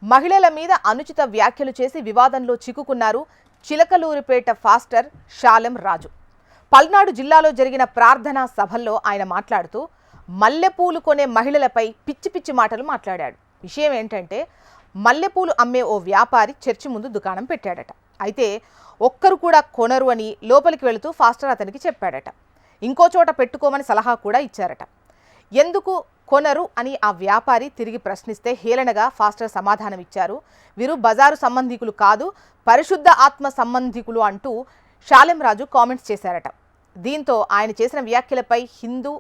మహిళల మీద అనుచిత వ్యాఖ్యలు చేసి వివాదంలో చిక్కుకున్నారు చిలకలూరిపేట ఫాస్టర్ శాలెం రాజు. పల్నాడు జిల్లాలో జరిగిన ప్రార్థనా సభల్లో ఆయన మాట్లాడుతూ మల్లెపూలు కొనే మహిళలపై పిచ్చి పిచ్చి మాటలు మాట్లాడాడు. విషయం ఏంటంటే మల్లెపూలు అమ్మే ఓ వ్యాపారి చర్చి ముందు దుకాణం పెట్టాడట. అయితే ఒక్కరు కూడా కొనరు అని లోపలికి వెళుతూ ఫాస్టర్ అతనికి చెప్పాడట. ఇంకో చోట పెట్టుకోమని సలహా కూడా ఇచ్చారట. ఎందుకు కొనరు అని ఆ వ్యాపారి తిరిగి ప్రశ్నిస్తే హేళనగా ఫాస్టర్ సమాధానం ఇచ్చారు. వీరు బజారు సంబంధికులు కాదు, పరిశుద్ధ ఆత్మ సంబంధికులు అంటూ శాలెం రాజు కామెంట్స్ చేశారట. దీంతో ఆయన చేసిన వ్యాఖ్యలపై హిందూ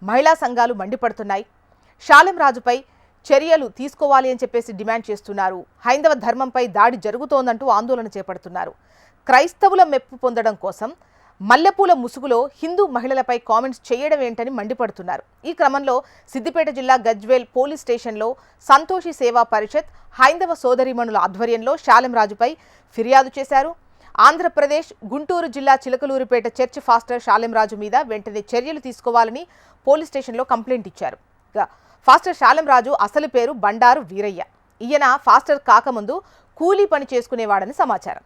మహిళా సంఘాలు మండిపడుతున్నాయి. శాలెం రాజుపై చర్యలు తీసుకోవాలి అని చెప్పేసి డిమాండ్ చేస్తున్నారు. హైందవ ధర్మంపై దాడి జరుగుతోందంటూ ఆందోళన చేపడుతున్నారు. క్రైస్తవుల మెప్పు పొందడం కోసం మల్లెపూల ముసుగులో హిందూ మహిళలపై కామెంట్స్ చేయడం ఏంటని మండిపడుతున్నారు. ఈ క్రమంలో సిద్దిపేట జిల్లా గజ్వేల్ పోలీస్ స్టేషన్లో సంతోషి సేవా పరిషత్ హైందవ సోదరీమణుల ఆధ్వర్యంలో శాలెం రాజుపై ఫిర్యాదు చేశారు. ఆంధ్రప్రదేశ్ గుంటూరు జిల్లా చిలకలూరిపేట చర్చ్ ఫాస్టర్ శాలెం రాజు మీద వెంటనే చర్యలు తీసుకోవాలని పోలీస్ స్టేషన్లో కంప్లైంట్ ఇచ్చారు. ఫాస్టర్ శాలెం రాజు అసలు పేరు బండారు వీరయ్య. ఈయన ఫాస్టర్ కాకముందు కూలీ పని చేసుకునేవాడని సమాచారం.